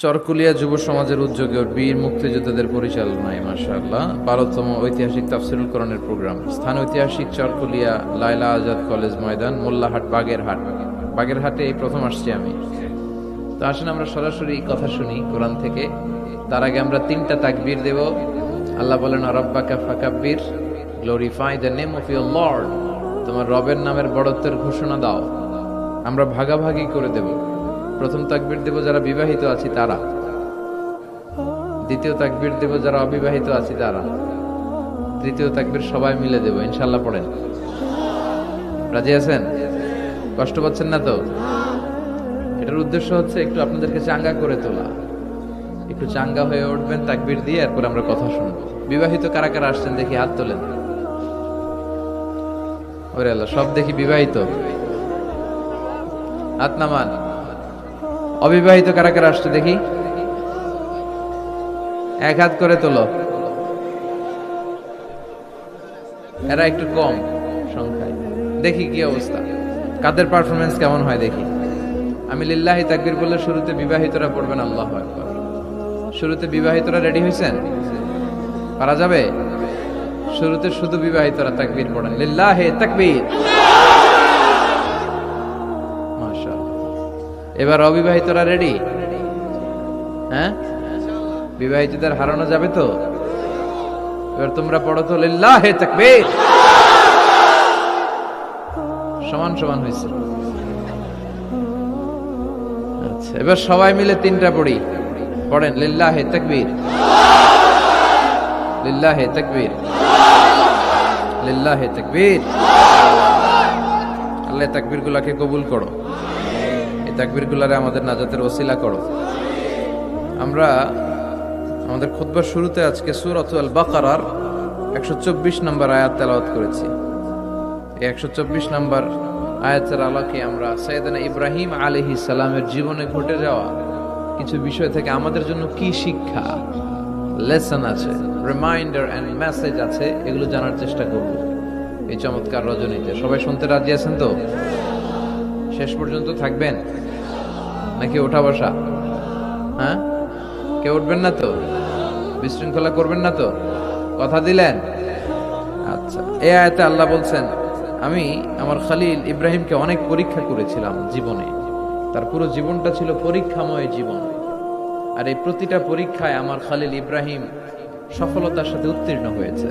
চরকুলিয়া যুব সমাজের উদ্যোগে বীর মুক্তিযোদ্ধাদের পরিচালনায় মাশাআল্লাহ 12তম ঐতিহাসিক তাফসীরুল কোরআনের প্রোগ্রাম। স্থান ঐতিহাসিক চরকুলিয়া লায়লা আজাদ কলেজ ময়দান, মোল্লাহাট, বাগেরহাট। বাগেরহাটে এই প্রথম আসছি আমি। তো আসেন আমরা সরাসরি কথা শুনি কোরআন থেকে। তার আগে আমরা 3টা তাকবীর দেব। আল্লাহ বলেন রাব্বাকা ফাকাব্বির, glorify the name of your Lord. তোমার রবের নামের বড়ত্বের ঘোষণা দাও। আমরা ভাগাভাগি করে দেব। প্রথম তাকবীর দেব যারা বিবাহিত আছি তারা, দ্বিতীয় তাকবীর দেব যারা অবিবাহিত আছি তারা, তৃতীয় তাকবীর সবাই মিলে দেব ইনশাআল্লাহ। পড়েন, রাজি আছেন? কষ্ট পাচ্ছেন না তো? এটার উদ্দেশ্য হচ্ছে একটু আপনাদেরকে চাঙ্গা করে তোলা। একটু চাঙ্গা হয়ে উঠবেন তাকবীর দিয়ে, এরপর আমরা কথা শুনবো। বিবাহিত কারা কারা আসছেন দেখি হাত তোলেন। ওরে আল্লাহ, সব দেখি বিবাহিত, হাত নামান। অবিবাহিত কারা কারা আসছে দেখি, এক হাত করে তোলো। এরা একটু কম সংখ্যায়, দেখি কি অবস্থা, কাদের পারফরমেন্স কেমন হয় দেখি। আমি লিল্লাহি তাকবীর বললে শুরুতে বিবাহিতরা পড়বেন আল্লাহু আকবার। শুরুতে বিবাহিতরা রেডি হয়েছেন? পারা যাবে? শুরুতে শুধু বিবাহিতরা তাকবীর পড়েন, লিল্লাহি তাকবীর। এবার অবিবাহিতরা রেডি? হ্যাঁ, বিবাহিতদের হারানো যাবে তো? এবার তোমরা পড়ো তো লিল্লাহি তাকবীর। সমান সমান হয়েছে। আচ্ছা, এবার সবাই মিলে 3টা পড়ি। পড়েন লিল্লাহি তাকবীর, লিল্লাহি তাকবীর, লিল্লাহি তাকবীর। আল্লাহ তাকবীর গুলাকে কবুল করো, তাকবীরগুলারে আমাদের নাজাতের ওসিলা করো। আমরা আমাদের খুতবার শুরুতে আজকে সূরাতুল বাকারার 124 নম্বর আয়াত তেলাওয়াত করেছি। এই 124 নম্বর আয়াতের আলোকে আমরা সাইয়েদনা ইব্রাহিম আলাইহিস সালামের জীবনে ঘটে যাওয়া কিছু বিষয় থেকে আমাদের জন্য কি শিক্ষা, লেসন আছে, রিমাইন্ডার এন্ড মেসেজ আছে, এগুলো জানার চেষ্টা করব এই চমৎকার রজনীতে। সবাই শুনতে রাজি আছেন তো? শেষ পর্যন্ত থাকবেন নাকি ওঠা বসা? হ্যাঁ, কেউ উঠবেন না তো? বিশৃঙ্খলা করবেন না তো? কথা দিলেন? আচ্ছা, এই আয়াতে আল্লাহ বলছেন, আমি আমার খলিল ইব্রাহিমকে অনেক পরীক্ষা করেছিলাম জীবনে। তার পুরো জীবনটা ছিল পরীক্ষাময় জীবন। আর এই প্রতিটা পরীক্ষায় আমার খলিল ইব্রাহিম সফলতার সাথে উত্তীর্ণ হয়েছে।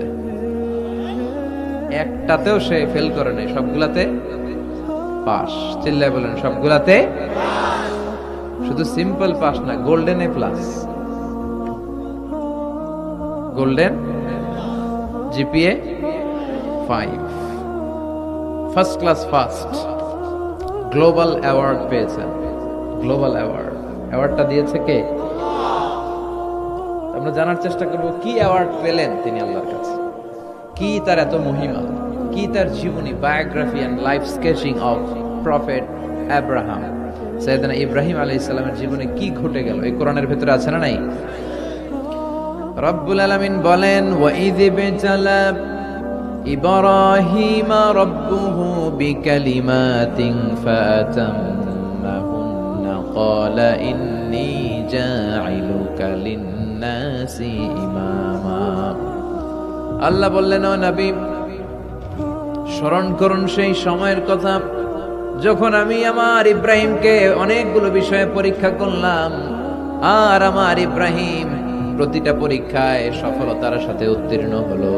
একটাতেও সে ফেল করে নাই, সবগুলাতে পাস। চিল্লায় বলেন সবগুলাতে। শুধু সিম্পল পাস না, golden A plus, golden GPA 5, first class first, global award পেয়েছেন। গ্লোবাল অ্যাওয়ার্ডটা দিয়েছে কে? আমরা জানার চেষ্টা করব কি অ্যাওয়ার্ড পেলেন তিনি আল্লাহর কাছে, কি তার এত মহিমা, কি তার জীবনী, biography and life sketching of prophet Abraham. সাইয়েদনা ইব্রাহিম আলাইহিস সালামের জীবনে কি ঘটে গেল এই কোরআনের ভেতরে আছে না নাই? রব্বুল আলামিন বলেন, ওয়া ইয বিতালা ইব্রাহিম রাব্বুহু বিকালিমাতিন ফাতাম্মাহুন্না ক্বালা ইন্নী জাঈলুকা লিন-নাসি ইমামা। আল্লাহ বললেন, ও নবী, স্মরণ করুন সেই সময়ের কথা যখন আমি আমার ইব্রাহিমকে অনেকগুলো বিষয়ে পরীক্ষা করলাম, আর আমার ইব্রাহিম প্রতিটা পরীক্ষায় সফলতার সাথে উত্তীর্ণ হলো।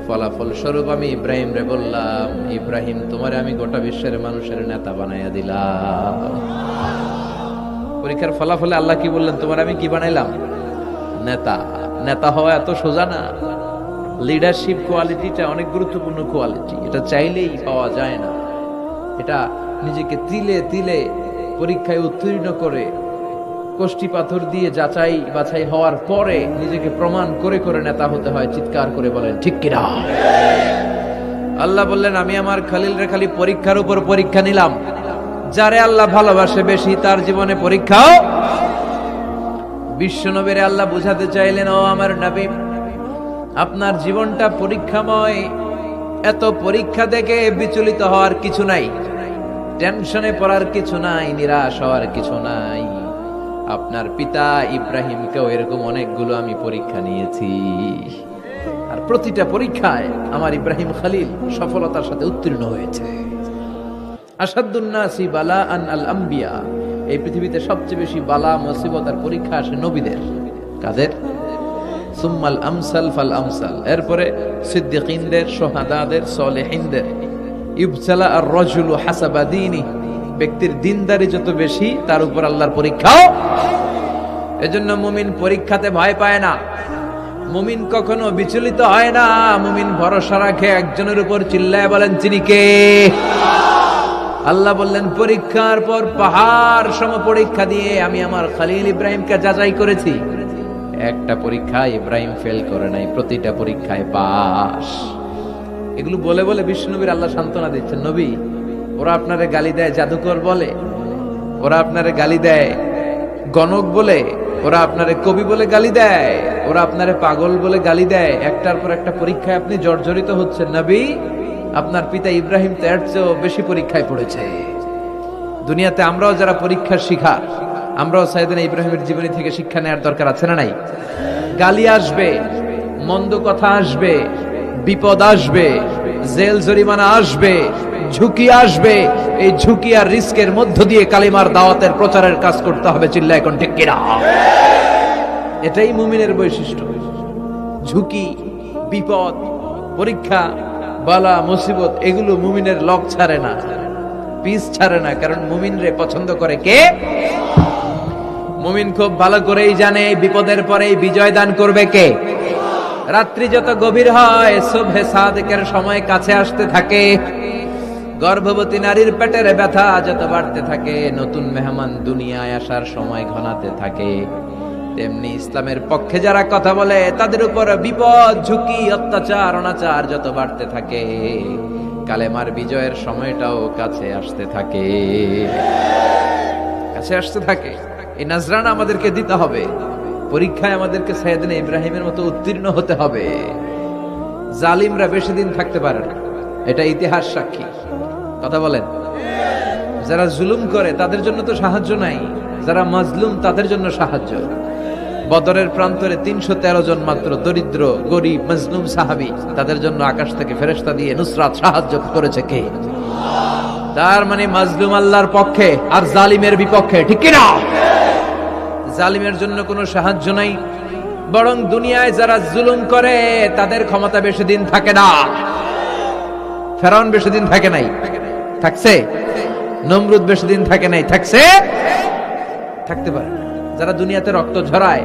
ফলাফল স্বরূপ আমি ইব্রাহিম রে বললাম, ইব্রাহিম, তোমারে আমি গোটা বিশ্বের মানুষের নেতা বানাইয়া দিলাম। পরীক্ষার ফলাফলে আল্লাহ কি বললেন? তোমার আমি কি বানাইলাম? নেতা। নেতা হওয়া এত সোজা না। লিডারশিপ কোয়ালিটিটা অনেক গুরুত্বপূর্ণ কোয়ালিটি, এটা চাইলেই পাওয়া যায় না। এটা নিজেকে তিলে তিলে পরীক্ষায় উত্তীর্ণ করে, কষ্টি পাথর দিয়ে যাচাই বাছাই হওয়ার পরে নিজেকে প্রমাণ করে করে নেতা হতে হয়। চিৎকার করে বলেন ঠিক কিনা? আল্লাহ বললেন, আমি আমার খলিলরে খালি পরীক্ষার উপর পরীক্ষা নিলাম। যারে আল্লাহ ভালোবাসে বেশি তার জীবনে পরীক্ষাও। বিশ্বনবীরে আল্লাহ বুঝাতে চাইলেন, ও আমার নবী, আপনার জীবনটা পরীক্ষাময়। এত পরীক্ষা দেখে বিচলিত হওয়ার কিছু নাই, টেনশনে পড়ার কিছু নাই, নিরাশ হওয়ার কিছু নাই। আপনার পিতা ইব্রাহিমকেও এরকম অনেকগুলো আমি পরীক্ষা নিয়েছি, আর প্রতিটা পরীক্ষায় আমার ইব্রাহিম খলিল সফলতার সাথে উত্তীর্ণ হয়েছে। আসাদুন নাসি বালাআন আল আম্বিয়া, এই পৃথিবীতে সবচেয়ে বেশি বালা মুসিবত আর পরীক্ষা আসে নবীদের। কাদের? সুম্মাল আমসাল ফাল আমসাল, এরপরে সিদ্দিকিনদের, শুহাদাদের, সালেহিনদের। ইবতালা আর রাজুলু হাসাবা দীনি, ব্যক্তির দিনদারি যত বেশি তার উপর আল্লাহর পরীক্ষাও। এজন্য মুমিন পরীক্ষাতে ভয় পায় না, মুমিন কখনো বিচলিত হয় না, মুমিন ভরসা রাখে একজনের উপর। চিল্লায় বলেন তিনি কে? আল্লাহ বললেন, পরীক্ষার পর পাহাড় সম পরীক্ষা দিয়ে আমি আমার খলিল ইব্রাহিমকে যাচাই করেছি। একটা পরীক্ষায় ইব্রাহিম ফেল করে নাই, প্রতিটা পরীক্ষায় পাস। এগুলো বলে বলে বিষ্ণুনবীর আল্লাহ সান্ত্বনা দিচ্ছেন, নবী ওরা আপনারে গালি দেয় জাদুকর বলে, ওরা আপনারে গালি দেয় গণক বলে, ওরা আপনারে কবি বলে গালি দেয়, ওরা আপনারে পাগল বলে গালি দেয়, একটার পর একটা পরীক্ষায় আপনি জর্জরিত হচ্ছেন। নবী, আপনার পিতা ইব্রাহিম তো এর চেয়েও বেশি পরীক্ষায় পড়েছে। দুনিয়াতে আমরাও যারা পরীক্ষার শিকার, আমরাও সাইয়েদনা ইব্রাহিমের জীবনী থেকে শিক্ষা নেওয়ার দরকার আছে না নাই? গালি আসবে, মন্দ কথা আসবে, বিপদ আসবে, জেল জরিমানা আসবে, ঝুঁকি আসবে। এই ঝুঁকি আর রিস্কের মধ্য দিয়ে কালিমার দাওয়াতের প্রচারের কাজ করতে হবে। চিল্লা এখন ঠিক কিনা? এটাই মুমিনের বৈশিষ্ট্য। ঝুঁকি, বিপদ, পরীক্ষা, বালা, মুসিবত, এগুলো মুমিনের লক ছাড়ে না, পিস ছাড়ে না। কারণ মুমিনরে পছন্দ করে কে? মুমিন খুব ভালো করেই জানে বিপদের পরে বিজয় দান করবে কে। রাত্রি যত গভীর হয়, সুবহে সাদিকের সময় কাছে আসতে থাকে, গর্ভবতী নারীর পেটের ব্যথা যত বাড়তে থাকে, নতুন মেহমান দুনিয়ায় আসার সময় ঘনাতে থাকে, তেমনি ইসলামের পক্ষে যারা কথা বলে তাদের উপর বিপদ, ঝুঁকি, অত্যাচার, অনাচার যত বাড়তে থাকে, কালেমার বিজয়ের সময়টাও কাছে আসতে থাকে, কাছে আসতে থাকে। এই নাজরানা আমাদেরকে দিতে হবে। পরীক্ষায় আমাদেরকে সাইয়েদনা ইব্রাহিমের মতো উত্তীর্ণ হতে হবে। জালিমরা বেশি দিন থাকতে পারে না, এটা ইতিহাস সাক্ষী। কথা বলেন। যারা জুলুম করে তাদের জন্য তো সাহায্য নাই, যারা মাজলুম তাদের জন্য সাহায্য। বদরের প্রান্তরে 313 জন মাত্র দরিদ্র, গরিব, মাজলুম সাহাবী, তাদের জন্য আকাশ থেকে ফেরেশতা দিয়ে নুসরাত সাহায্য করেছে কে? তার মানে মাজলুম আল্লাহর পক্ষে আর জালিমের বিপক্ষে, ঠিক কি না? জালিমের জন্য কোনো সাহায্য নাই, বরং দুনিয়ায় যারা জুলুম করে তাদের ক্ষমতা বেশি দিন থাকে না। ফেরাউন বেশি দিন থাকে নাই, থাকছে? নমরুদ বেশি দিন থাকে নাই, থাকছে? থাকতে পারে না। যারা দুনিয়াতে রক্ত ঝরায়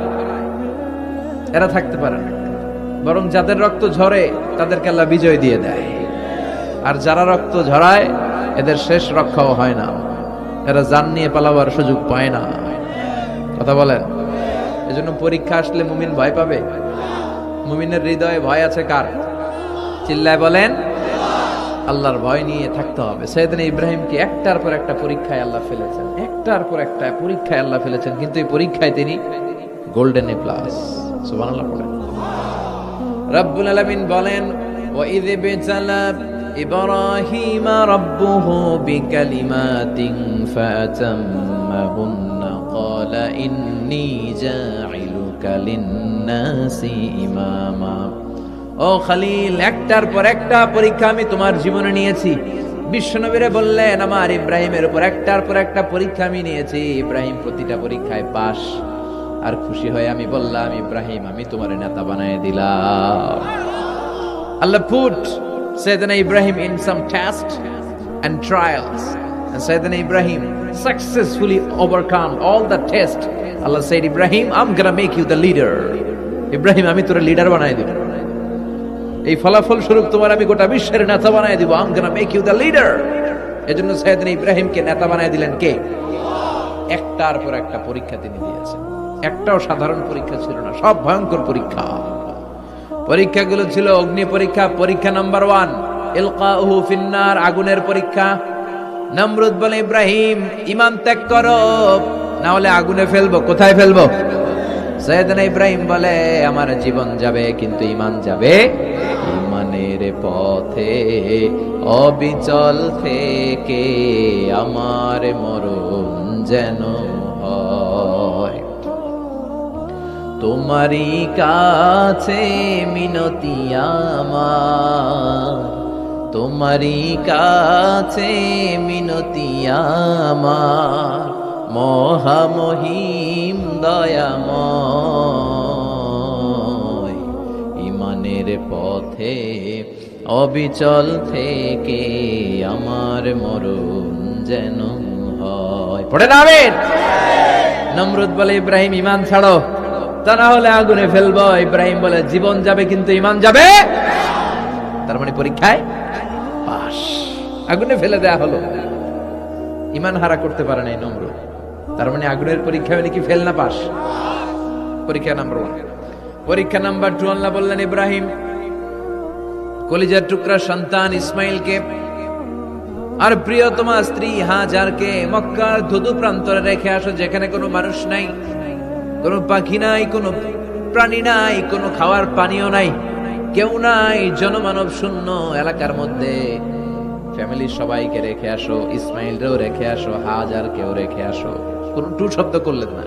এরা থাকতে পারে না, বরং যাদের রক্ত ঝরে তাদেরকে আল্লাহ বিজয় দিয়ে দেয়। আর যারা রক্ত ঝরায় এদের শেষ রক্ষাও হয় না, এরা জান নিয়ে পালাবার সুযোগ পায় না। কথা বলেন। এজন্য পরীক্ষা আসলে মুমিন ভয় পাবে। মুমিনের হৃদয়ে ভয় আছে কার? চিল্লায় বলেন। আল্লাহর ভয় নিয়ে থাকতে হবে। সাইয়েদনা ইব্রাহিমকে একটার পর একটা পরীক্ষায় আল্লাহ ফেলেছেন, একটার পর একটা পরীক্ষায় আল্লাহ ফেলেছেন, কিন্তু এই পরীক্ষায় তিনি গোল্ডেন এ প্লাস। সুবহানাল্লাহ বলেন। রব্বুল আলামিন বলেন, ওয়া ইয বিতালা ইব্রাহিম রাব্বুহু বিকালিমাতিন ফাতাম্মাহুন্না ক্বালা ইন্নী জাইলুকা লিন-নাসি ইমামা। ও খলিল, একটার পর একটা পরীক্ষা আমি তোমার জীবনে নিয়েছি। বিশ্বনবীরে বললেন, আমার ইব্রাহিমের উপর একটার পর একটা পরীক্ষা আমি নিয়েছি, ইব্রাহিম প্রতিটা পরীক্ষায় পাস। আর খুশি হয়ে আমি বললাম, ইব্রাহিম আমি তোমার নেতা বানায় দিলাম। আল্লাহ put Sayyidina Ibrahim in some tests and trials, and Sayyidina Ibrahim successfully overcome all the tests. Allah said, Ibrahim, I'm gonna make you the leader. Ibrahim আমি তোর লিডার বানায় দিব, এই ফলাফল স্বরূপ তোমার আমি গোটা বিশ্বের নেতা বানায় দিব। I'm gonna make you the leader. এজন্য সাইয়েদনা ইব্রাহিমকে নেতা বানায় দিলেন কে? একটার পর একটা পরীক্ষা তিনি দিয়েছেন। একটাও সাধারণ পরীক্ষা ছিল না, সব ভয়ঙ্কর পরীক্ষা। পরীক্ষাগুলো ছিল অগ্নি পরীক্ষা। পরীক্ষা নাম্বার 1 ইলকাউহু ফিন্নার, আগুনের পরীক্ষা। নমরুদ বলে, ইব্রাহিম ঈমান ত্যাগ করো, না হলে আগুনে ফেলবো। কোথায় ফেলবো? সাইয়েদনা ইব্রাহিম বলে, আমার জীবন যাবে কিন্তু ঈমান যাবে। ঈমানের পথে অবিচল থেকে আমার মরণ যেন হয়। তোমারই কাছে মিনতি আমার, তোমারই কাছে মিনতি আমার, মহামহিম দয়াময়, ইমানের পথে অবিচল থেকে আমার মরণ যেন হয়। পড়ে না আমিন। নমরুদ বলে, ইব্রাহিম ইমান ছাড়ো, তা না হলে আগুনে ফেলবো। ইব্রাহিম বলে, জীবন যাবে কিন্তু ইমান যাবে। তার মানে পরীক্ষায় পাস, আগুনে ফেলে দেয়া হলো, ইমান হারা করতে পারে নাই নমরুদ। তার মানে আগুনের পরীক্ষায় নাকি ফেল না পাস। পরীক্ষা নাম্বার 1। পরীক্ষা নাম্বার 2, আল্লাহ বললেন, ইব্রাহিম কলিজার টুকরা সন্তান ইসমাইলকে আর প্রিয়তমা স্ত্রী হাজারকে মক্কার ধুধু প্রান্তরে রেখে আসো, যেখানে কোনো মানুষ নাই, কোনো পাখি নাই, কোনো প্রাণী নাই, কোনো খাওয়ার পানিও নাই, কেউ নাই, জনমানব শূন্য এলাকার মধ্যে ফ্যামিলির সবাইকে রেখে আসো, ইসমাইলরেও রেখে আসো, হাজারকেও রেখে আসো। কোনো টু শব্দ করলেন না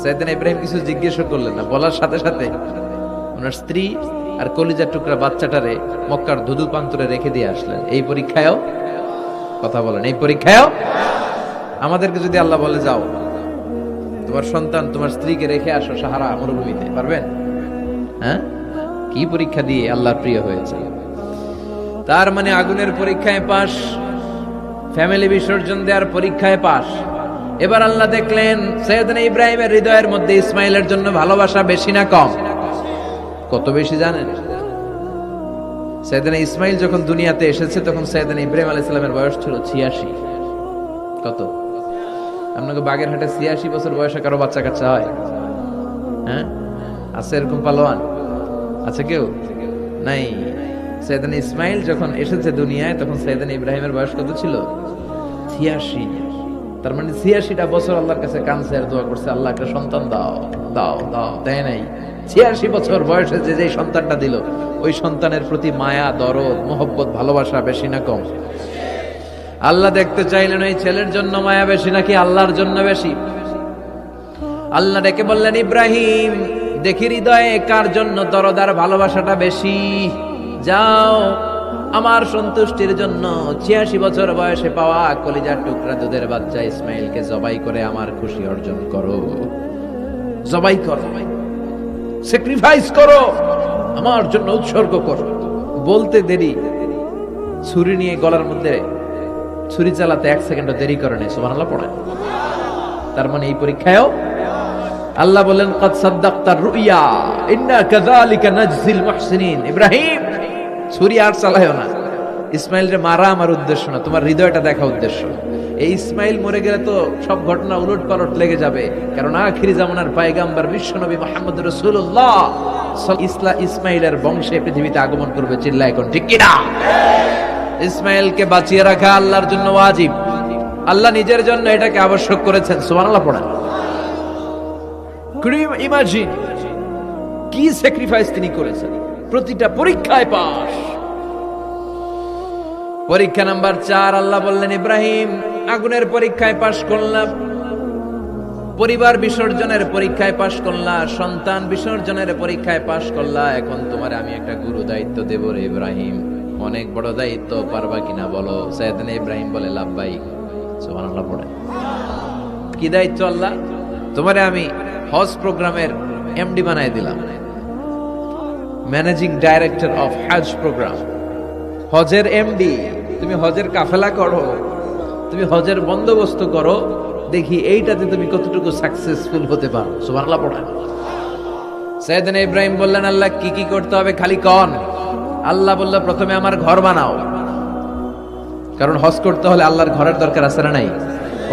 সাইয়েদনা ইব্রাহিম, কিছু জিজ্ঞেসও করলেন না, বলার সাথে সাথে ওনার স্ত্রী আর কলিজার টুকরা বাচ্চাটারে মক্কার ধুধু প্রান্তরে রেখে দিয়ে আসলেন। এই পরীক্ষায়ও কথা বলেন, এই পরীক্ষায়ও আমাদেরকে যদি আল্লাহ বলে, যাও তোমার সন্তান তোমার স্ত্রীকে রেখে আসো সাহারা মরুভূমিতে, পারবেন? হ্যাঁ, কি পরীক্ষা দিয়ে আল্লাহর প্রিয় হয়েছে। তার মানে আগুনের পরীক্ষায় পাস, ফ্যামিলি বিসর্জন দেওয়ার পরীক্ষায় পাস। এবার আল্লাহ দেখলেন সাইয়েদনা ইব্রাহিমের হৃদয়ের মধ্যে ইসমাইলের জন্য ভালোবাসা বেশি না কম? কত বেশি জানেন? সাইয়েদনা ইসমাইল যখন দুনিয়াতে এসেছে তখন সাইয়েদনা ইব্রাহিম আলাইহিস সালামের বয়স ছিল 86। কত? আপনাকে বাগেরহাটে 86 বছর বয়সে কারো বাচ্চা কাচ্চা হয়? হ্যাঁ, আছে এরকম পালোয়ান? আছে কেউ? নাই। সাইয়েদনা ইসমাইল যখন এসেছে দুনিয়ায় তখন সাইয়েদনা ইব্রাহিমের বয়স কত ছিল? 86। তার মানে 86টা বছর আল্লাহর কাছে কাঁদছে আর দোয়া করছে, আল্লাহ একটা সন্তান দাও দাও দাও, দেয় নাই। 86 বছর বয়সে যে সন্তানটা দিল, ওই সন্তানের প্রতি মায়া, দরদ, মোহব্বত, ভালোবাসা বেশি না কম? আল্লাহ দেখতে চাইলেন ওই ছেলের জন্য মায়া বেশি নাকি আল্লাহর জন্য বেশি। আল্লাহ ডেকে বললেন, ইব্রাহিম দেখি হৃদয়ে কার জন্য দরদ আর ভালোবাসাটা বেশি। যাও আমার সন্তুষ্টির জন্য 86 বছর বয়সে পাওয়া কলিজার টুকরা দুধের বাচ্চা ইসমাইলকে জবাই করে আমার খুশি অর্জন করো। জবাই করো, স্যাক্রিফাইস করো, আমার জন্য উৎসর্গ করো। বলতে দেরি, ছুরি নিয়ে গলার মধ্যে ছুরি চালাতে 1 সেকেন্ডও দেরি করে নাই। সুবহানাল্লাহ পড়েন। তার মানে এই পরীক্ষায়ও আল্লাহ বলেন, ক্বাদ সাদ্দাকতার রুইয়া ইন্না কাযালিকা নাজজিল মুহসিনিন। ইব্রাহিম ছুরি আর চালায়ও না, ইসমাইলরে মারা আমার উদ্দেশ্য না, তোমার হৃদয়টা দেখা উদ্দেশ্য। এই ইসমাইল মরে গেলে তো সব ঘটনা উলট পালট লেগে যাবে, কারণ আখিরি জামানার পয়গম্বর বিশ্বনবী মুহাম্মদ রাসূলুল্লাহ ইসমাইলের বংশে পৃথিবীতে আগমন করবে। চিল্লায় এখন ঠিক কিনা? ইসমাইলকে বাঁচিয়ে রাখা আল্লাহর জন্য ওয়াজিব, আল্লাহ নিজের জন্য এটাকে আবশ্যক করেছেন। সুবহানাল্লাহ পড়েন। Could you imagine কি স্যাক্রিফাইস তিনি করেছেন? প্রতিটা পরীক্ষায় পাস। পরীক্ষা নাম্বার 4, আল্লাহ বললেন, ইব্রাহিম আগুনের পরীক্ষায় পাস করলাম, পরিবার বিসর্জনের পরীক্ষায় পাস করলা, সন্তান বিসর্জনের পরীক্ষায় পাস করলা, এখন তোমার আমি একটা গুরু দায়িত্ব দেব রে ইব্রাহিম। অনেক বড় দায়িত্ব, পারবা কিনা বলো? সাইয়েদনা ইব্রাহিম বলে, লাব্বাইক। সুবহানাল্লাহ পড়ে। কি দায়িত্ব আল্লাহ? তোমারে আমি হজ প্রোগ্রামের এমডি বানায় দিলাম, ম্যানেজিং ডাইরেক্টর অফ হজ প্রোগ্রাম, হজের এমডি। তুমি হজের কাফেলা করো, তুমি হজের বন্দোবস্ত করো, দেখি এইটাতে তুমি কতটুকু সাকসেসফুল হতে পারো। সুবহানাল্লাহ পড়েন। সাইয়েদনা ইব্রাহিম বললেন, আল্লাহ কি কি করতে হবে খালি কোন? আল্লাহ বলল, প্রথমে আমার ঘর বানাও, কারণ হজ করতে হলে আল্লাহর ঘরের দরকার আছে না নাই?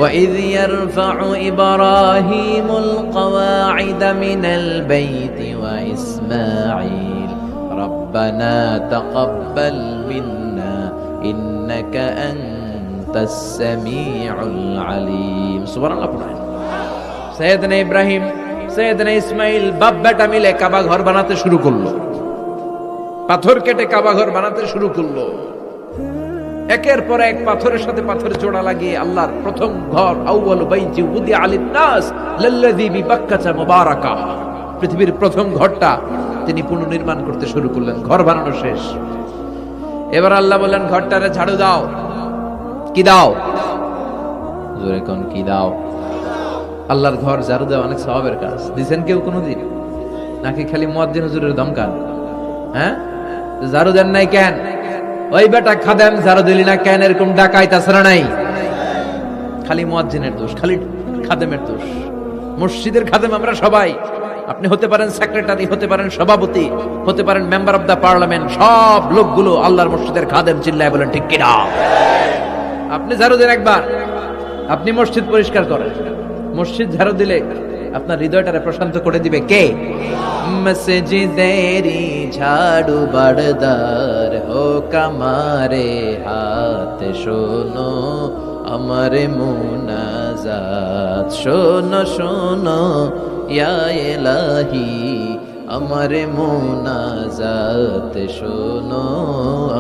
وَإِذْ يَرْفَعُ إِبْرَاهِيمُ الْقَوَاعِدَ مِنَ الْبَيْتِ وَإِسْمَاعِيلُ رَبَّنَا تَقَبَّلْ مِنَّا إِنَّكَ أَنْتَ السَّمِيعُ الْعَلِيمُ। সুবহানাল্লাহ পড়েন। সাইয়েদনা ইব্রাহিম, সাইয়েদনা ইসমাইল বাপ বেটা মিলে কাবা ঘর বানাতে শুরু করলো, পাথর কেটে কাবা ঘর বানাতে শুরু করলো। একের পর এক পাথরের সাথে পাথর জোড়া লাগিয়ে আল্লাহর প্রথম ঘর, আউয়ালু বাইতি উদিআ লিন-নাস লাল্লাযী বিবাক্কাতা মুবারাকা, পৃথিবীর প্রথম ঘরটা তিনি পুনর্নির্মাণ করতে শুরু করলেন। ঘর বানানো শেষ। এবার আল্লাহ বললেন ঘরটারে ঝাড়ু দাও। কি দাও? জোরে কোন কি দাও? আল্লাহর ঘর ঝাড়ু দেওয়া অনেক সওয়াবের কাজ। দিছেন কেউ কোনোদিন? নাকি খালি মুয়াজ্জিন হুজুরের ধমকান? হ্যাঁ, ঝাড়ু দেন নাই কেন? ওই বেটা খাদেম ঝাড়ু দিলি না কেন? এরকম ডাকাইত আছে না নাই? খালি মুয়াজ্জিনের দোষ, খালি খাদেমের দোষ। মসজিদের খাদেম আমরা সবাই। আপনি হতে পারেন সেক্রেটারি, হতে পারেন সভাপতি, হতে পারেন মেম্বার অফ দা পার্লামেন্ট, সব লোকগুলো আল্লাহর মসজিদের খাদেম। চিল্লায় বলেন ঠিক কিনা? আপনি ঝাড়ু দেন একবার, আপনি মসজিদ পরিষ্কার করেন। মসজিদ ঝাড়ু দিলে আপনার হৃদয়টারে প্রশান্ত করে দিবে কে? মসজিদেরি ঝাড়ু বারদার হো কামারে হাত শোনো আমারে মুনাজাত, শোনো শোনো ইয়া ইলাহি আমারে মুনাজাত, শোনো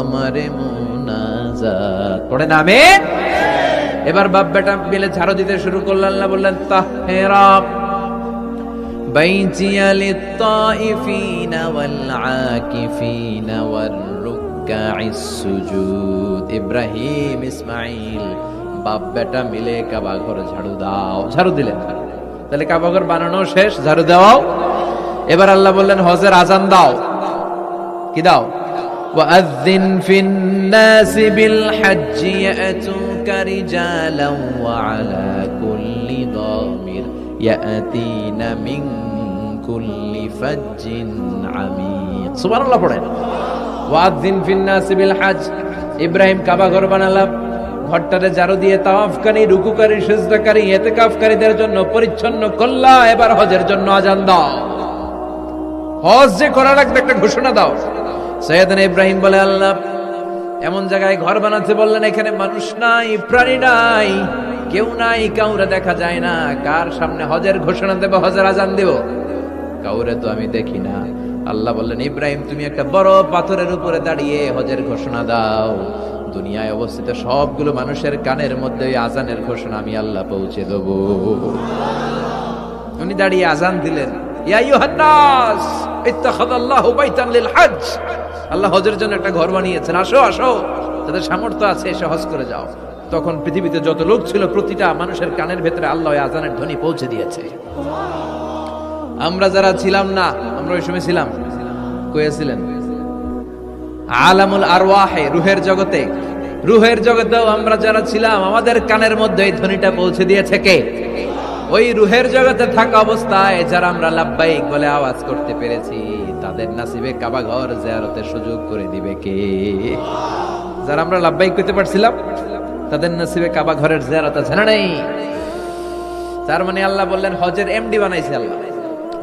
আমারে মুনাজাত। পড়েন আমিন। এবার বাপ বেটা মিলে ঝাড়ু দিতে শুরু করলেন। আল্লাহ বললেন তাহহিরা বাইতিয়া লিত-তাইফিনা ওয়াল আকিফিনা ওয়ার রুকআইস সুজুদ। ইব্রাহিম ইসমাঈল বাপ বেটা মিলে কাবা ঘর ঝাড়ু দাও। ঝাড়ু দিলেন। তাহলে কাবা ঘর বানানো শেষ, ঝাড়ু দাও। এবার আল্লাহ বললেন হজের আজান দাও। কি দাও? وأذن في الناس بالحج يأتوك رجالا وعلى كل ضامر يأتين من كل فج عميق। سبحان الله পড়েন। وأذن في الناس بالحج। ইব্রাহিম কাবা ঘর বানালাম, ঘরটারে ঝাড়ু দিয়ে তাওয়াফকারী, রুকুকারী, সিজদাকারী, ইতিকাফকারীদের জন্য পরিচ্ছন্ন করলা। এবার হজের জন্য আজান দাও। হজ যে করা লাগবে একটা ঘোষণা দাও। সৈয়দনা ইব্রাহিম বলে আল্লাহ এমন জায়গায় ঘর বানাতে বললেন এখানে মানুষ নাই, প্রাণী নাই, কেউ নাই, কাউরে দেখা যায় না। কার সামনে হজের ঘোষণা দেব, হজের আজান দেব? কাউরে তো আমি দেখি না। আল্লাহ বললেন ইব্রাহিম তুমি একটা বড় পাথরের উপরে দাঁড়িয়ে হজের ঘোষণা দাও। দুনিয়ায় অবস্থিত সবগুলো মানুষের কানের মধ্যে ওই আজানের ঘোষণা আমি আল্লাহ পৌঁছে দেব। উনি দাঁড়িয়ে আজান দিলেন, ইয়া আইয়ুহান নাস ইত্তাখাযাল্লাহু বাইতান লিল হজ। আল্লাহ হজের জন্য একটা ঘর বানিয়েছেন, আসো আসো, যাদের সামর্থ্য আছে এসে হজ করে যাও। তখন পৃথিবীতে যত লোক ছিল প্রতিটা মানুষের কানের ভেতরে আল্লাহ ওই আজানের ধ্বনি পৌঁছে দিয়েছে। আমরা যারা ছিলাম না, আমরা ওই সময় ছিলাম, কয়েছিলেন আলামুল আরওয়াহে, রুহের জগতে, রুহের জগতেও আমরা যারা ছিলাম আমাদের কানের মধ্যে এই ধ্বনিটা পৌঁছে দিয়েছে কে? ওই রুহের জগতে থাকা অবস্থায় যারা আমরা লাব্বাইক বলে আওয়াজ করতে পেরেছি তাদের নসিবে কাবা ঘর জিয়ারতের সুযোগ করে দিবে কে? যারা আমরা লাব্বাইক করতে পারছিলাম তাদের নসিবে কাবা ঘরের জিয়ারত আছে না নাই? তার মানে আল্লাহ বললেন হজের এমডি বানাইছে আল্লাহ,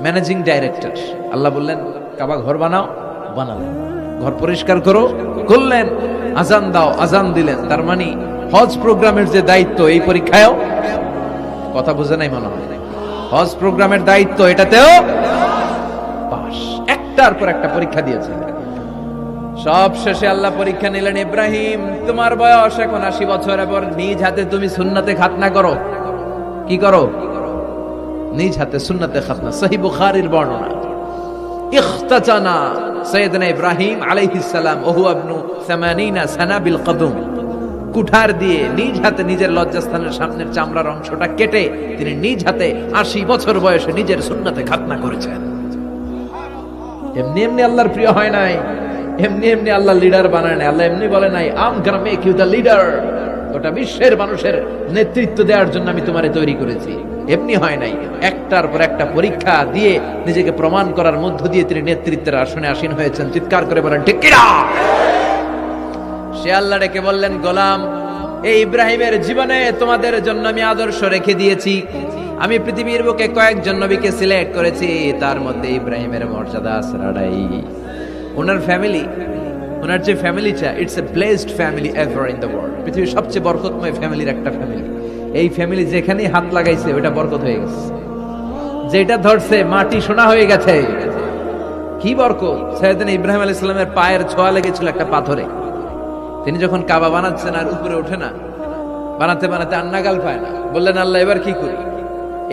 ম্যানেজিং ডাইরেক্টর। আল্লাহ বললেন কাবা ঘর বানাও, বানালেন। ঘর পরিষ্কার করো, করলেন। আজান দাও, আজান দিলেন। তার মানে হজ প্রোগ্রামের যে দায়িত্ব এই পরীক্ষায়ও, কথা বুঝে নাই মনে হয়, হজ প্রোগ্রামের দায়িত্ব এটাতেও পাস। একটার পর একটা পরীক্ষা দিয়েছেন। সব শেষে আল্লাহ পরীক্ষা নিলেন, ইব্রাহিম তোমার বয়স এখন 80 বছর, এবার নিজ হাতে তুমি সুন্নাতে খাতনা করো। কি করো? নিজ হাতে সুন্নাতে খাতনা। সহিহ বুখারীর বর্ণনা। ইখতাতানা সাইয়েদনা ইব্রাহিম আলাইহিস সালাম ওহু ইবনু 80 সানা বিল কদম। কুঠার দিয়ে নিজ হাতে নিজের লজ্জাস্থানের সামনের চামড়ার অংশটা কেটে তিনি নিজ হাতে 80 বছর বয়সে নিজের সুন্নাতে খাতনা করেছেন। এমনি এমনি আল্লাহর প্রিয় হয় নাই, এমনি এমনি আল্লাহ লিডার বানায় নাই। আল্লাহ এমনি বলে নাই I'm gonna make you the leader, গোটা বিশ্বের মানুষের নেতৃত্ব দেওয়ার জন্য আমি তোমারে তৈরি করেছি। এমনি হয় নাই, একটার পর একটা পরীক্ষা দিয়ে নিজেকে প্রমাণ করার মধ্য দিয়ে তিনি নেতৃত্বের আসনে আসীন হয়েছেন। চিৎকার করে বলেন ঠিক কিনা? সে আল্লাহ ডেকে বললেন গোলাম, এই ইব্রাহিমের জীবনে তোমাদের জন্য আমি আদর্শ রেখে দিয়েছি। আমি পৃথিবীর বুকে কয়েকজন নবীকে সিলেক্ট করেছি, তার মধ্যে ইব্রাহিমের মর্যাদা আসরাড়াই। ওনার ফ্যামিলি, ওনার যে ফ্যামিলিটা, it's a blessed family ever in the world. পৃথিবীর সবচেয়ে বরকতময় ফ্যামিলির একটা ফ্যামিলি। এই ফ্যামিলি যেখানেই হাত লাগাইছে ওটা বরকত হয়ে গেছে, যেটা ধরছে মাটি সোনা হয়ে গেছে। কি বরকত! সাইয়েদনা ইব্রাহিম আলাইহিস সালামের পায়ের ছোঁয়া লেগেছিল একটা পাথরে। তিনি যখন কাবা বানাচ্ছেন আর উপরে ওঠে না, বানাতে বানাতে আন্নাগাল পায় না, বললেন আল্লাহ এবার কি করি?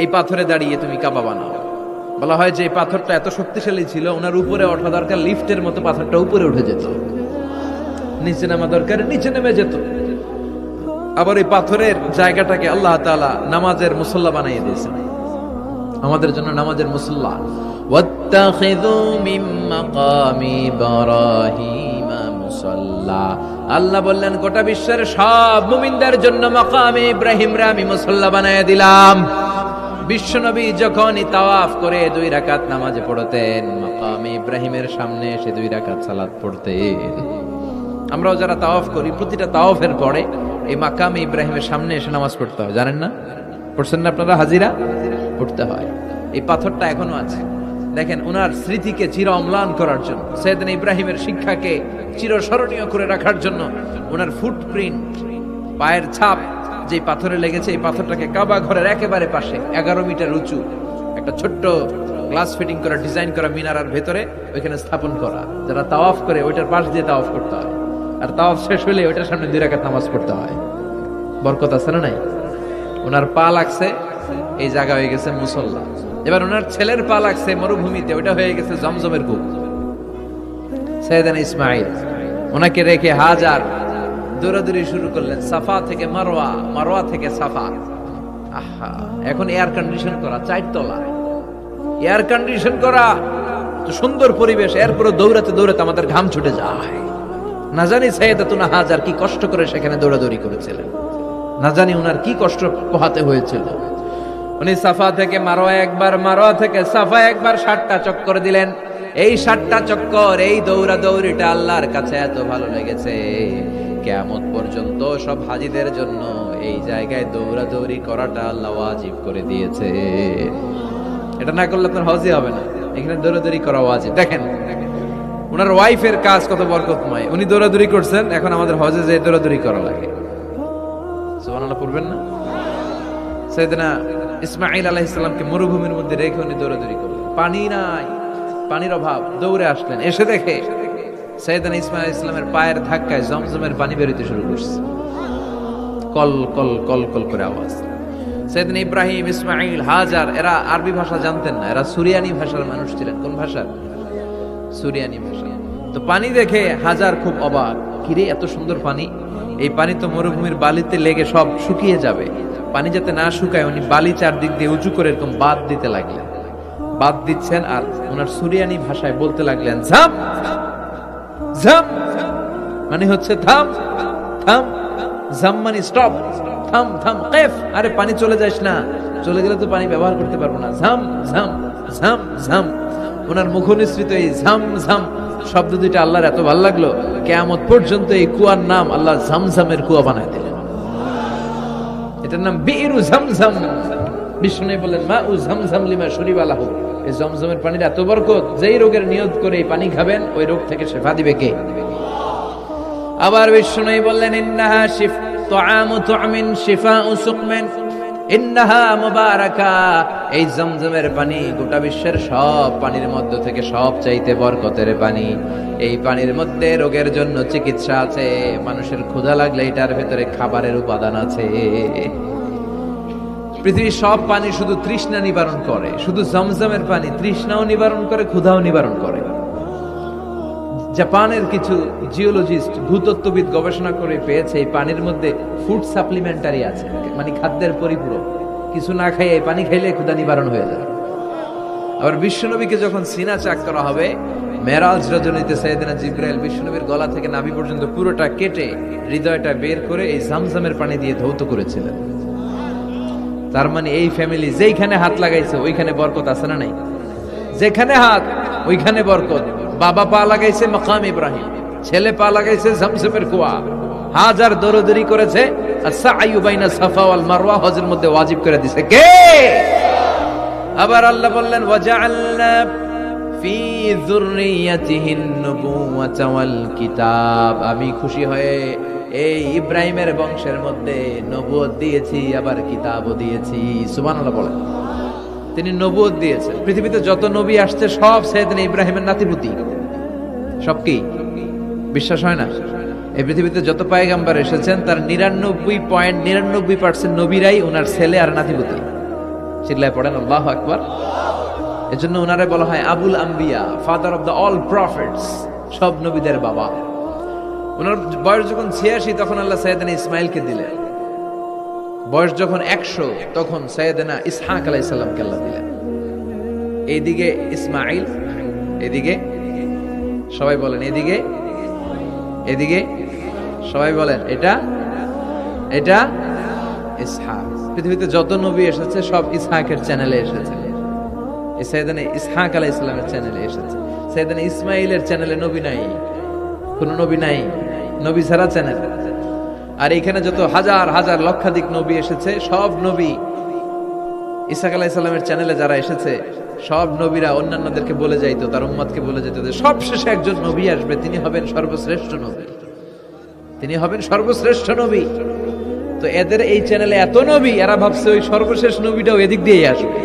এই পাথরে দাঁড়িয়ে তুমি কাবা বানাও। বলা হয় যে এই পাথরটা এত শক্তিশালী ছিল, ওনার উপরে ওঠা দরকার লিফটের মতো, পাথরটা উপরে উঠে যেত, নিচে নামা দরকার নিচে নেমে যেত। আবার এই পাথরের জায়গাটাকে আল্লাহ তাআলা নামাজের মুসল্লা বানিয়ে দিয়েছেন, আমাদের জন্য নামাজের মুসল্লা। ওয়াত্তাখিযু মিন মাকামি ইব্রাহিমা মুসাল্লা, আল্লাহ বললেন গোটা বিশ্বের সব মুমিনদের জন্য মাকামে ইব্রাহিমরে আমি মুসল্লা বানিয়ে দিলাম। বিশ্বনবী যখনই তাওয়াফ করে 2 রাকাত নামাজ পড়তেন, মাকামে ইব্রাহিমের সামনে এসে 2 রাকাত সালাত পড়তেন। আমরাও যারা তাওয়াফ করি, প্রতিটা তাওয়াফের পরে এই মাকামে ইব্রাহিমের সামনে এসে নামাজ পড়তে হয়, জানেন না? পড়ছেন না আপনারা? হাজিরা পড়তে হয়। এই পাথরটা এখনো আছে, দেখেন ওনার স্মৃতিকে চির অম্লান করার জন্য, সাইয়েদনা ইব্রাহিমের শিক্ষাকে চিরস্মরণীয় করে রাখার জন্য ওনার ফুটপ্রিন্ট, পায়ের ছাপ যে পাথরে লেগেছে, এই পাথরটাকে কাবা ঘরের একেবারে পাশে 11 মিটার উঁচু একটা ছোট্ট গ্লাস ফিটিং করা, ডিজাইন করা মিনারার ভেতরে ওইখানে স্থাপন করা। যারা তাওয়াফ করে ওইটার পাশ দিয়ে তাওয়াফ করতে হয়, আর তাওয়াফ শেষ হলে ওইটার সামনে 2 রাকাত নামাজ পড়তে হয়। বরকত আছে না নাই? ওনার পা লাগছে, এই জায়গা হয়ে গেছে মুসল্লা। এবার ওনার ছেলের পা লাগছে মরুভূমিতে, ওইটা হয়ে গেছে জমজমের কূপ। সাইয়েদনা ইসমাঈল ওনাকে রেখে হাজার দৌড়াদৌড়ি শুরু করলেন, সাফা থেকে মারওয়া, মারওয়া থেকে সাফা। আহা, এখন এয়ার কন্ডিশন করা, 4 তলা এয়ার কন্ডিশন করা, তো সুন্দর পরিবেশ, এরপরে দৌড়াতে দৌড়াতে আমাদের ঘাম ছুটে যায়। না জানি সাইয়েদাতুনা হাজার কি কষ্ট করে সেখানে দৌড়াদৌড়ি করেছিলেন, না জানি ওনার কি কষ্ট পোহাতে হয়েছিল। উনি সাফা থেকে মারওয়া একবার, মারওয়া থেকে সাফা একবার 60টা চক্কর দিলেন। এই 60টা চক্কর, এই দৌড়াদৌড়িটা আল্লাহর কাছে এত ভালো লেগেছে, কিয়ামত পর্যন্ত সব হাজীদের জন্য এই জায়গায় দৌড়াদৌড়ি করাটা আল্লাহ ওয়াজিব করে দিয়েছে। এটা না করলে আপনার হজই হবে না, এখানে দৌড়াদৌড়ি করা ওয়াজিব। দেখেন ওনার ওয়াইফের কাজ কত বরকতময়, উনি দৌড়াদৌড়ি করছেন, এখন আমাদের হজে যে দৌড়াদৌড়ি করা লাগে। সুবহানাল্লাহ পড়বেন না? সাইয়েদনা ইসমাঈল আলাইহিস সালামকে মরুভূমির মধ্যে রেখে উনি দৌড়াদৌড়ি করলেন, পানি নাই, পানির অভাব, দৌড়ে আসলেন, এসে দেখে সাইয়েদনা ইসমাঈল আলাইহিস সালামের পায়ের ধাক্কায় জমজমের পানি বের হতে শুরু করছে, কল কল কল কল করে আওয়াজ। সাইয়েদনা ইব্রাহিম, ইসমাঈল, হাজার এরা আরবি ভাষা জানতেন না, এরা সুরিয়ানি ভাষার মানুষ ছিলেন। কোন ভাষা? সুরিয়ানি ভাষা। তো পানি দেখে হাজার খুব অবাক, কিরে এত সুন্দর পানি, এই পানি তো মরুভূমির বালিতে লেগে সব শুকিয়ে যাবে। পানি যাতে না শুকায় উনি বালি চারদিক দিয়ে উঁচু করে এরকম বাদ দিতে লাগলেন, বাদ দিচ্ছেন আর ওনার সুরিয়ানি ভাষায় বলতে লাগলেন ঝাম ঝাম, মানে হচ্ছে থাম থাম, ঝাম মানে স্টপ, থাম থাম, কেফ, আরে পানি চলে যাস না, চলে গেলে তো পানি ব্যবহার করতে পারবো না, ঝাম ঝাম ঝাম ঝাম। ওনার মুখনিসৃত এই ঝাম ঝাম শব্দ দুইটা আল্লাহর এত ভালো লাগলো, কিয়ামত পর্যন্ত এই কুয়ার নাম আল্লাহ ঝামঝামের কুয়া বানায় দিলেন। এটার নাম বিইরু ঝামঝাম। বিষ্ণু বলেন মা উ ঝামঝাম লিমা শরিবা লাহু, এই জমজমের পানির এত বরকত, যেই রোগের নিয়ত করে এই পানি খাবেন ওই রোগ থেকে শিফা দিবে কে? আবার বিষ্ণু বললেন ইন্নাহা শিফ তুআমু তুআমিন শিফাউ সুকমিন ইন্নাহা মুবারাকা, এই জমজমের পানি গোটা বিশ্বের সব পানির মধ্য থেকে সব চাইতে বরকতের পানি। এই পানির মধ্যে রোগের জন্য চিকিৎসা আছে, মানুষের ক্ষুধা লাগলে এটার ভেতরে খাবারের উপাদান আছে। পৃথিবীর সব পানি শুধু তৃষ্ণা নিবারণ করে, শুধু জমজমের পানি তৃষ্ণাও নিবারণ করে, ক্ষুধাও নিবারণ করে। জাপানের কিছু জিওলজিস্ট, ভূতত্ত্ববিদ গবেষণা করে পেয়েছে এই পানির মধ্যে ফুড সাপ্লিমেন্টারি আছে, মানে খাদ্যের পরিপূরক। কিছু না খাইয়ে এই পানি খাইলে ক্ষুধা নিবারণ হয়ে যায়। আবার বিশ্বনবীকে যখন সিনা চাক করা হবে, মেরাজ রজনীতে সাইয়েদনা জিবরাইল বিশ্বনবীর গলা থেকে নাভি পর্যন্ত পুরোটা কেটে হৃদয়টা বের করে এই জামজামের পানি দিয়ে ধৌত করেছিলেন। তার মানে এই ফ্যামিলি যেইখানে হাত লাগাইছে ওইখানে বরকত আছে না নাই? যেখানে হাত ওইখানে বরকত। বাবা পা লাগাইছে মাকাম ইব্রাহিম, ছেলে পা লাগাইছে জমজমের কুয়া, হাজার দৌড়াদৌড়ি করেছে, আর সাআয়ু বাইনা সাফা ওয়াল মারওয়া হজের মধ্যে ওয়াজিব করে দিয়েছে কে? আবার আল্লাহ বললেন ওয়াজআলনা ফি যুররিয়াতিহিন নুবুওয়াতা ওয়াল কিতাব, আমি খুশি হয়ে এই ইব্রাহিমের বংশের মধ্যে নবুয়ত দিয়েছি, আবার কিতাবও দিয়েছি। সুবহানাল্লাহ বলেন। তিনি নবুয়ত দিয়েছেন। পৃথিবীতে যত নবী আসছে সব সাইয়েদনা ইব্রাহিমের নাতিপুতি, সব কি বিশ্বাস হয় না? এই পৃথিবীতে যত পয়গম্বর এসেছেন তার 99.99% নবীরাই ওনার ছেলে আর নাতিপুতি। চিল্লায় পড়েন আল্লাহু আকবার। এজন্য ওনারে বলা হয় আবুল আম্বিয়া, father of the all prophets, সব নবীদের বাবা। ওনার বয়স যখন 86 তখন আল্লাহ সাইয়েদনা ইসমাইলকে দিলেন। বয়স যখন 100 তখন সাইয়েদনা ইসহাক আলাইহিস সালামকে আল্লাহ দিলেন। এইদিকে ইসমাইল, এদিকে সবাই বলেন এদিকে, এদিকে সবাই বলেন এটা এটা ইসহাক। পৃথিবীতে যত নবী এসেছে সব ইসহাকের চ্যানেলে এসেছে। সাইয়েদনা ইসহাক আলাইহিস সালামের চ্যানেলে এসেছে। সাইয়েদনা ইসমাইলের চ্যানেলে নবী নাই, কোন নবী নাই, নবী ছাড়া চ্যানেল। আর এখানে যত হাজার হাজার লক্ষাধিক নবী এসেছে, সব নবী ইসহাক আলাইহিস সালামের চ্যানেলে যারা এসেছে, সব নবীরা অন্যান্যদেরকে বলে যাইতো, তার উম্মতকে বলে যেত যে সবশেষে একজন নবী আসবে, তিনি হবেন সর্বশ্রেষ্ঠ নবী, তিনি হবেন সর্বশ্রেষ্ঠ নবী। তো এদের এই চ্যানেলে এত নবী, এরা ভাবছে ওই সর্বশেষ নবীটাও এদিক দিয়েই আসবে।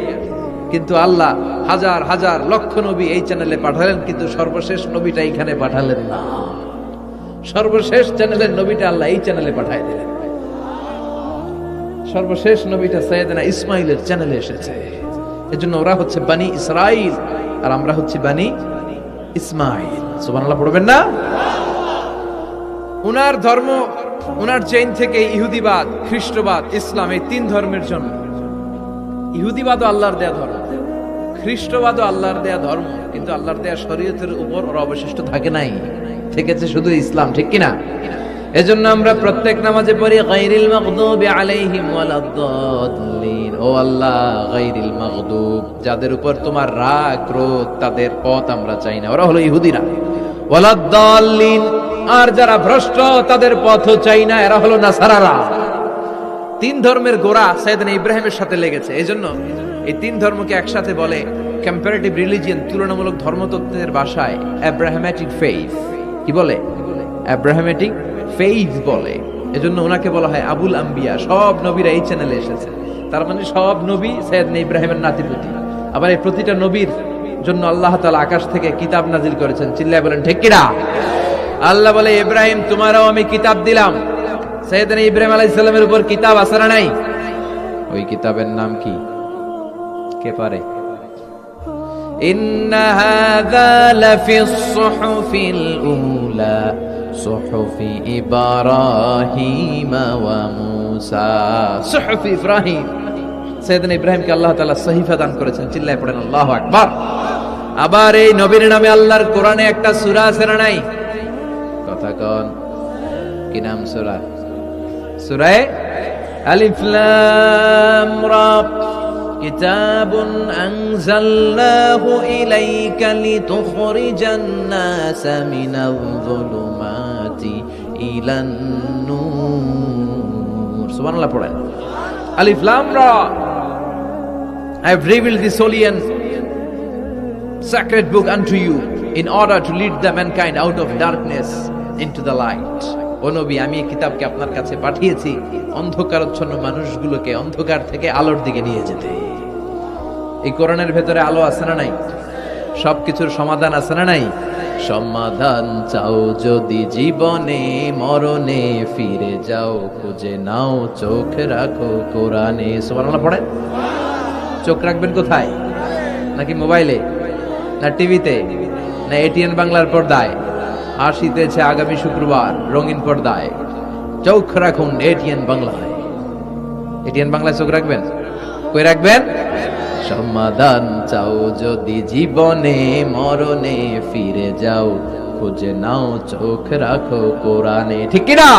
কিন্তু আল্লাহ হাজার হাজার লক্ষ নবী এই চ্যানেলে পাঠালেন, কিন্তু সর্বশেষ নবীটা এখানে পাঠালেন না। সর্বশেষ চ্যানেলের নবীটা আল্লাহ এই চ্যানেলে পাঠায় দিলেন। সর্বশেষ নবীটা সাইয়েদনা ইসমাইলের চ্যানেলে এসেছে। এজন্য ওরা হচ্ছে বানি ইসরাইল আর আমরা হচ্ছে বানি ইসমাইল। সুবহানাল্লাহ পড়বেন না? উনার ধর্ম, উনার চেইন থেকে ইহুদিবাদ, খ্রিস্টবাদ, ইসলাম, এই তিন ধর্মের জন্য। ইহুদিবাদও আল্লাহর দেয়া ধর্ম, খ্রিস্টবাদও আল্লাহর দেয়া ধর্ম, কিন্তু আল্লাহর দেয়া শরীয়তের উপর ওরা অবশিষ্ট থাকে নাই, থেকেছে শুধু ইসলাম, ঠিক কিনা? এজন্য আমরা প্রত্যেক নামাজে পড়ি গায়রিল মাগদুবি আলাইহিম ওয়ালাদ-দাল্লিন। ও আল্লাহ, গায়রিল মাগদুব, যাদের উপর তোমার রাগ ক্রোধ, তাদের পথ আমরা চাই না, ওরা হলো ইহুদিরা। ওয়ালাদ-দাল্লিন, আর যারা ভ্রষ্ট তাদের পথও চাই না, এরা হলো নাসারারা। তিন ধর্মের গোড়া সাইয়েদনা ইব্রাহিমের সাথে লেগেছে। এজন্য এই তিন ধর্মকে একসাথে বলে কম্পারেটিভ রিলিজিয়ন, তুলনামূলক ধর্মতত্ত্বের ভাষায় অ্যাব্রাহামেটিক ফেইথ। কি বলে? অ্যাব্রাহামেটিক ফেইথ বলে। এজন্য ওনাকে বলা হয় আবুল আম্বিয়া। সব নবীরা এই চ্যানেলে এসেছে, তার মানে সব নবী সাইয়েদনা ইব্রাহিমের নাতিপুতি। আবার এই প্রতিটা নবীর জন্য আল্লাহ তাআলা আকাশ থেকে কিতাব নাজিল করেছেন। চিল্লায় বলেন ঠিক কিনা? আল্লাহ বলে, ইব্রাহিম তোমারও আমি কিতাব দিলাম। সাইয়েদনা ইব্রাহিম আলাইহিস সালামের উপর কিতাব আছে না নাই? ওই কিতাবের নাম কি? কে পারে? ইন্না হাযা লাফিস সুহুফিল উলা সুহুফি ইব্রাহিম ওয়া মূসা। সুহুফি ইব্রাহিম, সাইয়েদনা ইব্রাহিমকে আল্লাহ তাআলা সহিফা দান করেছেন। চিল্লায় পড়েন আল্লাহু আকবার। আবার এই নবীর নামে আল্লাহর কোরআনে একটা সূরা আছে না নাই? কথা কোন? কি নাম সূরা? সূরা আলিফ লাম রা। কিতাবুন আনজালনাহু ইলাইকা লিতুখরিজান নাসা মিনাল যুলুমাতি ইলান নূর। সুবহানাল্লাহ পড়েন। আলিফ লাম রা। I have revealed this holy and sacred book unto you in order to lead the mankind out of darkness into the light. ও নবী, আমি এই কিতাবকে আপনার কাছে পাঠিয়েছি অন্ধকারাচ্ছন্ন মানুষগুলোকে অন্ধকার থেকে আলোর দিকে নিয়ে যেতে। এই কোরআনের ভেতরে আলো আছে না নাই? সবকিছুর সমাধান আছে না নাই? সমাধান চাও যদি জীবনে মরণে, ফিরে যাও খুঁজে নাও, চোখ রাখো কোরআনে। সুবহানাল্লাহ পড়েন। চোখ রাখবেন কোথায়? নাকি মোবাইলে, না টিভিতে, না এটিএন বাংলার পর্দায়? আসিতেছে আগামী শুক্রবার রঙিন পর্দায়। চোখ রাখুন এটিএন বাংলায়। এটিএন বাংলায় চোখ রাখবেন। কই রাখবেন? সমাধান চাও যদি জীবনে মরণে, ফিরে যাও খুঁজে নাও, চোখ রাখো কোরআনে। ঠিক কি না?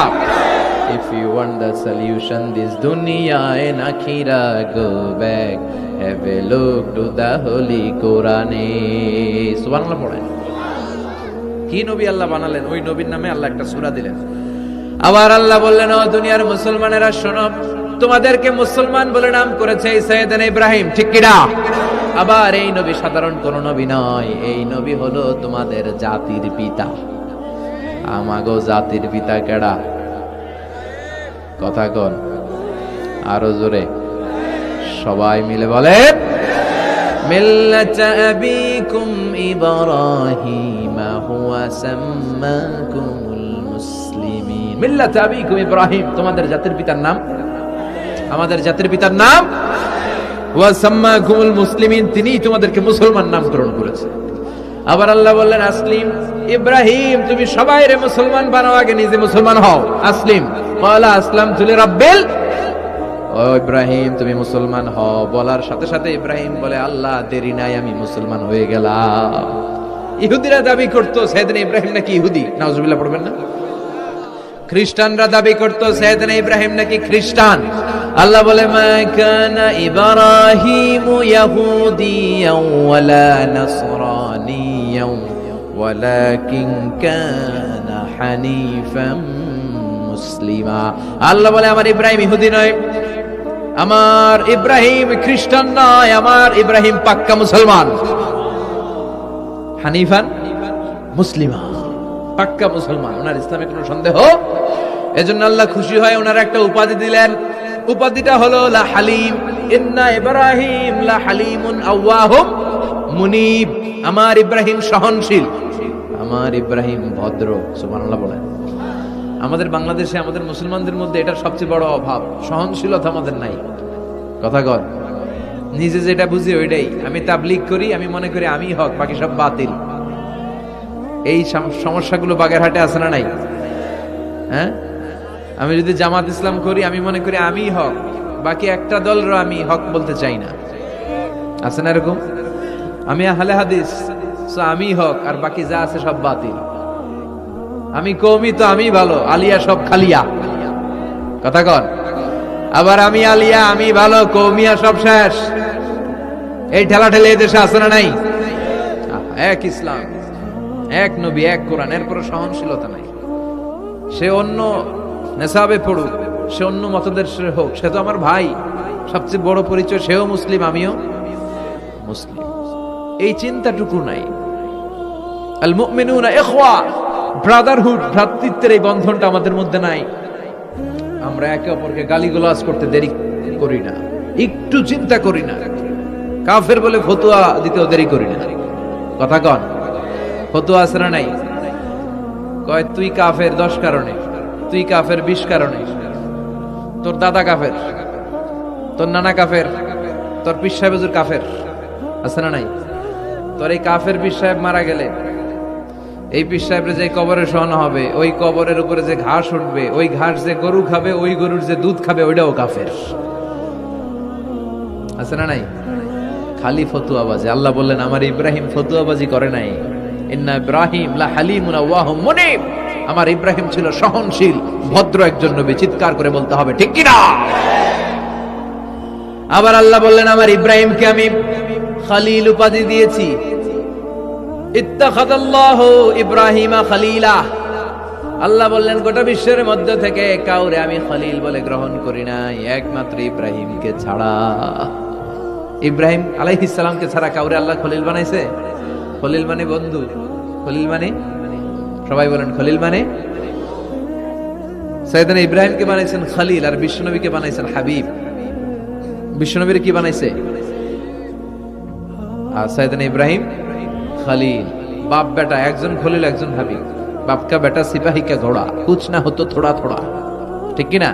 If you want the solution this dunya and akhirah, go back, have a look to the holy Quran. সুবহানাল্লাহ পড়েন। কি নবী আল্লাহ বানালেন, ওই নবীর নামে আল্লাহ একটা সূরা দিলেন। আবার আল্লাহ বললেন, ও দুনিয়ার মুসলমানেরা শোনো, তোমাদেরকে মুসলমান বলে নাম করেছে এই সাইয়েদনা ইব্রাহিম। ঠিক কি না? আবার এই নবী সাধারণ কোন নবী নয়, এই নবী হলো তোমাদের জাতির পিতা। আমাগো জাতির পিতা কেডা? কথা কোন? আরো জোরে সবাই মিলে বলেন, মিল্লাতা আবিকুম ইব্রাহিম হুয়া সাম্মাকুমুল মুসলিমিন। মিল্লাতা আবিকুম ইব্রাহিম, তোমাদের জাতির পিতার নাম, আমাদের জাতির পিতার নাম ওয়া সাম্মাকুমুল মুসলিমিন, তিনিই তোমাদেরকে মুসলমান নামকরণ করেছে। আবার আল্লাহ বললেন আসলিম, ইব্রাহিম তুমি সবাইরে মুসলমান বানাও, আগে নিজে মুসলমান হও। আসলিম, ক্বালা আসলামতু লিরাব্বিল, ও ইব্রাহিম তুমি মুসলমান হও বলার সাথে সাথে ইব্রাহিম বলে আল্লাহ দেরি নাই, আমি মুসলমান হয়ে গেলাম। ইহুদিরা দাবি করতো সাইয়েদনা ইব্রাহিম নাকি ইহুদি, নাউজুবিল্লাহ পড়বেন না। খ্রিস্টানরা দাবি করতো সাইয়েদনা ইব্রাহিম নাকি খ্রিস্টান। আল্লাহ বলে মা কানা ইব্রাহিমু ইয়াহুদিয়াও ওয়ালা নাসরানিয়াও ওয়ালাকিন কানা হানিফাম মুসলিমা। আল্লাহ বলে আমার ইব্রাহিম ইহুদি নয়, আমার ইব্রাহিম খ্রিস্টান নয়, আমার ইব্রাহিম পাক্কা মুসলমান। হানিফান মুসলিমা, পাক্কা মুসলমান, ওনার ইসলামে কোনো সন্দেহ। এজন্য আল্লাহ খুশি হয় ওনার একটা উপাধি দিলেন, উপাধিটা হলো লা হালিম। ইন্না ইব্রাহিম লা হালিমুন আওয়াহুম মুনিব, আমার ইব্রাহিম সহনশীল, আমার ইব্রাহিম ভদ্র। সুবহানাল্লাহ বলেন। আমাদের বাংলাদেশে আমাদের মুসলমানদের মধ্যে এটার সবচেয়ে বড় অভাব, সহনশীলতা আমাদের নাই। কথা কর, নিজে যেটা বুঝি ওইটাই। আমি তাবলীগ করি, আমি মনে করি আমি হক, বাকি সব বাতিল। এই সমস্যাগুলো বাগেরহাটে আছে না নাই? হ্যাঁ, আমি যদি জামাত ইসলাম করি, আমি মনে করি আমি হক, বাকি একটা দলেরও আমি হক বলতে চাই না। আছে না এরকম? আমি আহলে হাদিস, সো আমি হক, আর বাকি যা আছে সব বাতিল। আমি কওমি, তো আমি ভালো, আলিয়া সব খালিয়া। কথা কন। আবার আমি আলিয়া, আমি ভালো, কওমিয়া সব শেষ। এই ঠেলা ঠেলে এদেশে আছে না নাই? এক ইসলাম, এক নবী, এক কোরআন, এরপর সহনশীলতা নাই। সে অন্য নেশাবে পড়ুক, সে অন্য মতদর্শের হোক, সে তো আমার ভাই। সবচেয়ে বড় পরিচয় সেও মুসলিম, আমিও মুসলিম। এই চিন্তাটুকু নাই। আল মুমিনুনা ইখওয়া, ব্রাদারহুড, ভ্রাতৃত্বের এই বন্ধনটা আমাদের মধ্যে নাই। আমরা একে অপরকে গালিগালাজ করতে দেরি করি না, একটু চিন্তা করি না। কাফের বলে ফতোয়া দিতেও দেরি করি না। কথা কন, ফতোয়া আছে না নাই? কয় তুই কাফের 10 কারণে, তুই কাফের 20 কারণে, তোর দাদা কাফের, তোর নানা কাফের, তোর পীর সাহেব হুজুর কাফের। আছে না নাই? তোর এই কাফের পীর সাহেব মারা গেলে, এই পীর সাহেবের যে কবরে শোয়ানো হবে, ওই কবরের উপরে যে ঘাস উঠবে, ওই ঘাস যে গরু খাবে, ওই গরুর যে দুধ খাবে, ওইটাও কাফের। আছে না নাই? খালি ফতুয়াবাজি। আল্লাহ বললেন আমার ইব্রাহিম ফতুয়াবাজি করে নাই। ইন্না ইব্রাহিম লা হালিমুন আওয়াহুম মুনিব, আমার ইব্রাহিম ছিল সহনশীল, ভদ্র একজন নবী। চিৎকার করে বলতে হবে ঠিক কি না? আবার আল্লাহ বললেন আমার ইব্রাহিমকে আমি খলিল উপাধি দিয়েছি। ইত্তাখাযাল্লাহু ইব্রাহিমা খলিলা। আল্লাহ বললেন গোটা বিশ্বের মধ্যে থেকে কাউরে আমি খলিল বলে গ্রহণ করি নাই, একমাত্র ইব্রাহিমকে ছাড়া। ইব্রাহিম আলাইহিস সালামকে ছাড়া কাউরে আল্লাহ খলিল বানাইছে? খলিল মানে বন্ধু, খলিল মানে, সবাই বলেন খলিল মানে। সাইয়েদনা ইব্রাহিমকে বানাইছেন খলিল, আর বিশ্বনবীকে বানাইছেন হাবিব। বিশ্বনবীর কি বানাইছে? আর সাইয়েদনা ইব্রাহিম খলিল। বাপ বেটা, একজন খলিল একজন হাবিব। বাপ কা বেটা সিপাহী কা ঘোড়া, কুছ না হতো থোড়া থোড়া। ঠিক কি না?